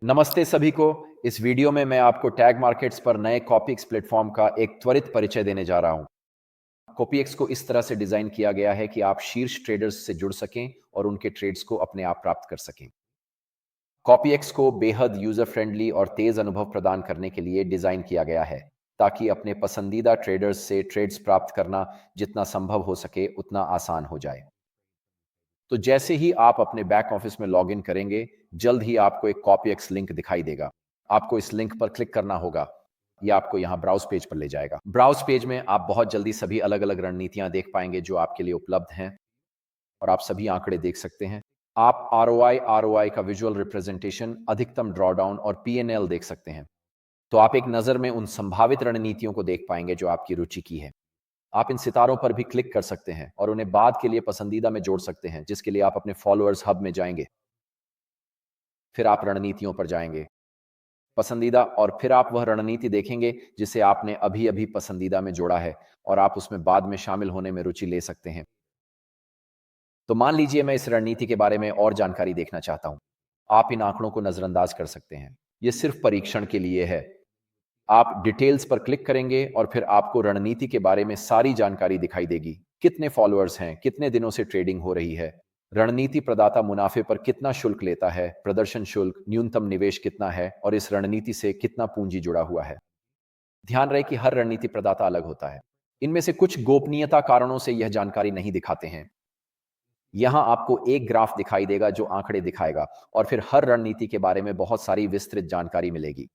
नमस्ते सभी को। इस वीडियो में मैं आपको टैग मार्केट्स पर नए कॉपीएक्स प्लेटफॉर्म का एक त्वरित परिचय देने जा रहा हूं। कॉपीएक्स को इस तरह से डिजाइन किया गया है कि आप शीर्ष ट्रेडर्स से जुड़ सकें और उनके ट्रेड्स को अपने आप प्राप्त कर सकें। कॉपीएक्स को बेहद यूजर फ्रेंडली और तेज अनुभव प्रदान करने के लिए डिजाइन किया गया है, ताकि अपने पसंदीदा ट्रेडर्स से ट्रेड्स प्राप्त करना जितना संभव हो सके उतना आसान हो जाए। तो जैसे ही आप अपने बैक ऑफिस में लॉग इन करेंगे, जल्द ही आपको एक कॉपीएक्स लिंक दिखाई देगा। आपको इस लिंक पर क्लिक करना होगा। ये आपको यहाँ ब्राउज पेज पर ले जाएगा। ब्राउज पेज में आप बहुत जल्दी सभी अलग-अलग रणनीतियां देख पाएंगे जो आपके लिए उपलब्ध हैं, और आप सभी आंकड़े देख सकते हैं। आप आरओआई का विजुअल रिप्रेजेंटेशन, अधिकतम ड्रॉडाउन और पीएनएल देख सकते हैं। तो आप एक नज़र में उन संभावित रणनीतियों को देख पाएंगे जो आपकी रुचि की है। आप इन सितारों पर भी क्लिक कर सकते हैं और उन्हें बाद के लिए पसंदीदा में जोड़ सकते हैं, जिसके लिए आप अपने फॉलोअर्स हब में जाएंगे। फिर आप रणनीतियों पर जाएंगे, पसंदीदा, और फिर आप वह रणनीति देखेंगे जिसे आपने अभी-अभी पसंदीदा में जोड़ा है, और आप उसमें बाद में शामिल होने में रुचि ले सकते हैं। तो मान लीजिए मैं इस रणनीति के बारे में और जानकारी देखना चाहता हूं। आप इन आंकड़ों को नजरअंदाज कर सकते हैं। यह सिर्फ परीक्षण के लिए है। आप डिटेल्स पर क्लिक करेंगे और फिर आपको रणनीति के बारे में सारी जानकारी दिखाई देगी। कितने फॉलोअर्स हैं, कितने दिनों से ट्रेडिंग हो रही है, रणनीति प्रदाता मुनाफे पर कितना शुल्क लेता है, प्रदर्शन शुल्क, न्यूनतम निवेश कितना है और इस रणनीति से कितना पूंजी जुड़ा हुआ है। ध्यान रहे कि हर रणनीति प्रदाता अलग होता है। इनमें से कुछ गोपनीयता कारणों से यह जानकारी नहीं दिखाते हैं। यहां आपको एक ग्राफ दिखाई देगा जो आंकड़े दिखाएगा, और फिर हर रणनीति के बारे में बहुत सारी विस्तृत जानकारी मिलेगी।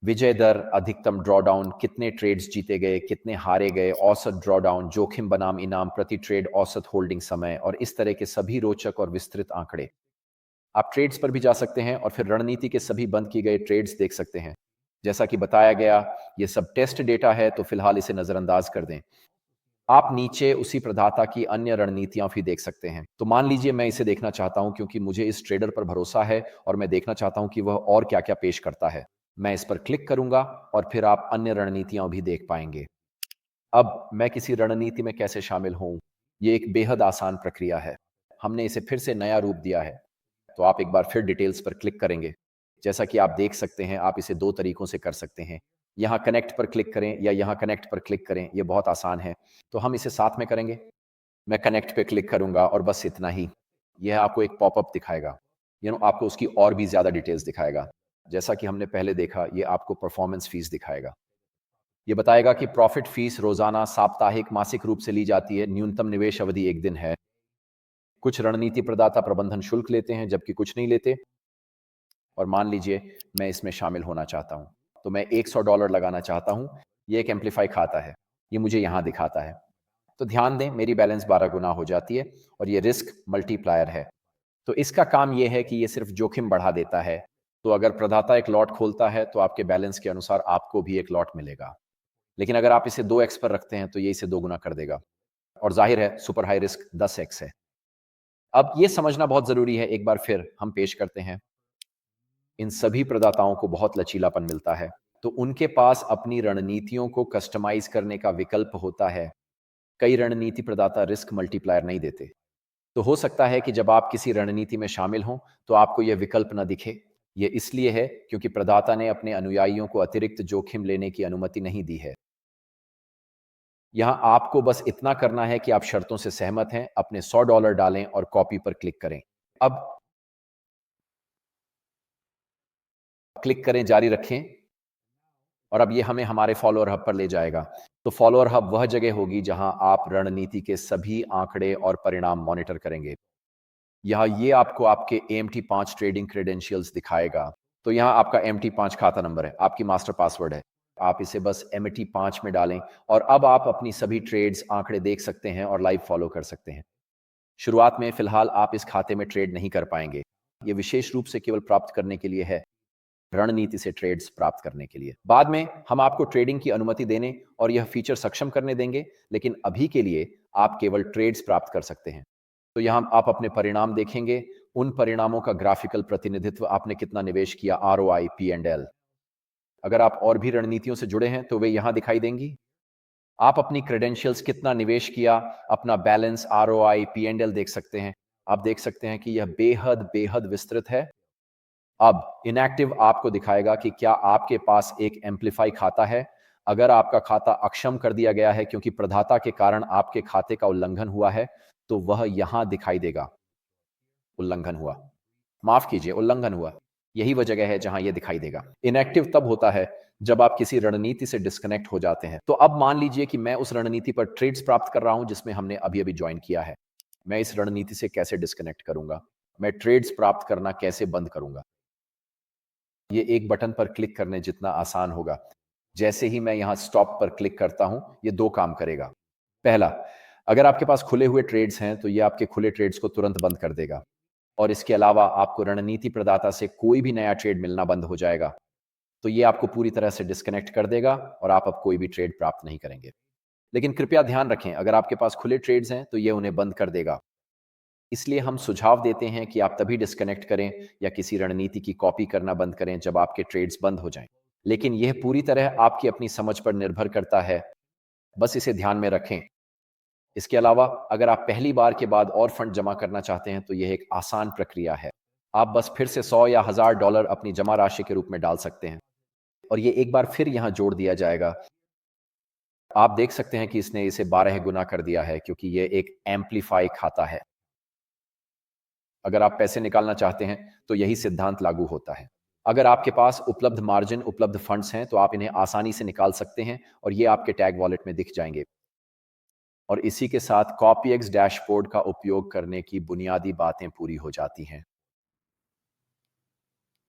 विजय दर, अधिकतम ड्रॉडाउन, कितने ट्रेड्स जीते गए, कितने हारे गए, औसत ड्रॉडाउन, जोखिम बनाम इनाम, प्रति ट्रेड औसत होल्डिंग समय, और इस तरह के सभी रोचक और विस्तृत आंकड़े। आप ट्रेड्स पर भी जा सकते हैं और फिर रणनीति के सभी बंद किए गए ट्रेड्स देख सकते हैं। जैसा कि बताया गया, ये सब टेस्ट डेटा है, तो फिलहाल इसे नजरअंदाज कर दें। आप नीचे उसी प्रदाता की अन्य रणनीतियां भी देख सकते हैं। तो मान लीजिए मैं इसे देखना चाहता हूं, क्योंकि मुझे इस ट्रेडर पर भरोसा है और मैं देखना चाहता हूं कि वह और क्या-क्या पेश करता है। मैं इस पर क्लिक करूंगा और फिर आप अन्य रणनीतियां भी देख पाएंगे। अब मैं किसी रणनीति में कैसे शामिल होऊं? ये एक बेहद आसान प्रक्रिया है। हमने इसे फिर से नया रूप दिया है। तो आप एक बार फिर डिटेल्स पर क्लिक करेंगे। जैसा कि आप देख सकते हैं, आप इसे 2 तरीकों से कर सकते हैं। यहाँ कनेक्ट पर क्लिक करें या यहाँ कनेक्ट पर क्लिक करें, ये बहुत आसान है। तो हम इसे साथ में करेंगे। मैं कनेक्ट पे क्लिक करूँगा और बस इतना ही। यह आपको एक पॉपअप दिखाएगा। आपको उसकी और भी ज़्यादा डिटेल्स दिखाएगा। जैसा कि हमने पहले देखा, ये आपको परफॉर्मेंस फीस दिखाएगा। ये बताएगा कि प्रॉफिट फीस रोज़ाना, साप्ताहिक, मासिक रूप से ली जाती है। न्यूनतम निवेश अवधि 1 दिन है। कुछ रणनीति प्रदाता प्रबंधन शुल्क लेते हैं, जबकि कुछ नहीं लेते। और मान लीजिए मैं इसमें शामिल होना चाहता हूँ, तो मैं $100 लगाना चाहता हूँ। ये एक एम्प्लीफाई खाता है, ये मुझे यहाँ दिखाता है। तो ध्यान दें, मेरी बैलेंस 12 गुना हो जाती है, और ये रिस्क मल्टीप्लायर है। तो इसका काम ये है कि ये सिर्फ जोखिम बढ़ा देता है। तो अगर प्रदाता एक लॉट खोलता है, तो आपके बैलेंस के अनुसार आपको भी एक लॉट मिलेगा। लेकिन अगर आप इसे 2x पर रखते हैं, तो ये इसे 2 गुना कर देगा। और जाहिर है, सुपर हाई रिस्क 10x है। अब ये समझना बहुत जरूरी है, एक बार फिर हम पेश करते हैं। इन सभी प्रदाताओं को बहुत लचीलापन मिलता है, तो उनके पास अपनी रणनीतियों को कस्टमाइज करने का विकल्प होता है। कई रणनीति प्रदाता रिस्क मल्टीप्लायर नहीं देते। तो हो सकता है कि जब आप किसी रणनीति में शामिल हों, तो आपको यह विकल्प न दिखे। यह इसलिए है क्योंकि प्रदाता ने अपने अनुयायियों को अतिरिक्त जोखिम लेने की अनुमति नहीं दी है। यहां आपको बस इतना करना है कि आप शर्तों से सहमत हैं, अपने $100 डालें और कॉपी पर क्लिक करें। अब क्लिक करें, जारी रखें, और अब ये हमें हमारे फॉलोअर हब पर ले जाएगा। तो फॉलोअर हब वह जगह होगी जहां आप रणनीति के सभी आंकड़े और परिणाम मॉनिटर करेंगे। यहाँ ये आपको आपके AMT5 ट्रेडिंग क्रेडेंशियल्स दिखाएगा। तो यहाँ आपका MT5 खाता नंबर है, आपकी मास्टर पासवर्ड है। आप इसे बस MT5 में डालें, और अब आप अपनी सभी ट्रेड्स, आंकड़े देख सकते हैं और लाइव फॉलो कर सकते हैं। शुरुआत में फिलहाल आप इस खाते में ट्रेड नहीं कर पाएंगे। ये विशेष रूप से केवल प्राप्त करने के लिए है, रणनीति से ट्रेड्स प्राप्त करने के लिए। बाद में हम आपको ट्रेडिंग की अनुमति देने और यह फीचर सक्षम करने देंगे, लेकिन अभी के लिए आप केवल ट्रेड्स प्राप्त कर सकते हैं। तो यहां आप अपने परिणाम देखेंगे। उन परिणामों का ग्राफिकल प्रतिनिधित्व, आपने कितना निवेश किया, ROI, P&L। अगर आप और भी रणनीतियों से जुड़े हैं, तो वे यहां दिखाई देंगी। आप अपनी क्रेडेंशियल्स, कितना निवेश किया, अपना बैलेंस, ROI, P&L देख सकते हैं। आप देख सकते हैं कि यह बेहद बेहद विस्तृत है। अब इनएक्टिव आपको दिखाएगा कि क्या आपके पास एक एम्पलीफाई खाता है। अगर आपका खाता अक्षम कर दिया गया है क्योंकि प्रदाता के कारण आपके खाते का उल्लंघन हुआ है, तो वह यहां दिखाई देगा, उल्लंघन हुआ। माफ कीजिए, उल्लंघन हुआ। यही वह जगह है जहां यह दिखाई देगा। इनएक्टिव तब होता है जब आप किसी रणनीति से डिस्कनेक्ट हो जाते हैं। तो अब मान लीजिए कि मैं उस रणनीति पर ट्रेड्स प्राप्त कर रहा हूं जिसमें हमने अभी अभी ज्वाइन किया है। मैं इस रणनीति से कैसे डिस्कनेक्ट करूंगा? मैं ट्रेड्स प्राप्त करना कैसे बंद करूंगा? ये एक बटन पर क्लिक करने जितना आसान होगा। जैसे ही मैं यहां स्टॉप पर क्लिक करता हूं, ये दो काम करेगा। पहला, अगर आपके पास खुले हुए ट्रेड्स हैं तो ये आपके खुले ट्रेड्स को तुरंत बंद कर देगा और इसके अलावा आपको रणनीति प्रदाता से कोई भी नया ट्रेड मिलना बंद हो जाएगा। तो ये आपको पूरी तरह से डिस्कनेक्ट कर देगा और आप अब कोई भी ट्रेड प्राप्त नहीं करेंगे। लेकिन कृपया ध्यान रखें, अगर आपके पास खुले ट्रेड्स हैं तो ये उन्हें बंद कर देगा। इसलिए हम सुझाव देते हैं कि आप तभी डिस्कनेक्ट करें या किसी रणनीति की कॉपी करना बंद करें जब आपके ट्रेड्स बंद हो जाएं। लेकिन यह पूरी तरह आपकी अपनी समझ पर निर्भर करता है, बस इसे ध्यान में रखें। इसके अलावा अगर आप पहली बार के बाद और फंड जमा करना चाहते हैं तो यह एक आसान प्रक्रिया है। आप बस फिर से 100 या $1000 अपनी जमा राशि के रूप में डाल सकते हैं और ये एक बार फिर यहां जोड़ दिया जाएगा। आप देख सकते हैं कि इसने इसे 12 गुना कर दिया है क्योंकि यह एक एम्पलीफाई खाता है। अगर आप पैसे निकालना चाहते हैं तो यही सिद्धांत लागू होता है। अगर आपके पास उपलब्ध मार्जिन, उपलब्ध फंड्स हैं तो आप इन्हें आसानी से निकाल सकते हैं और ये आपके टैग वॉलेट में दिख जाएंगे। और इसी के साथ कॉपीएक्स डैशबोर्ड का उपयोग करने की बुनियादी बातें पूरी हो जाती हैं।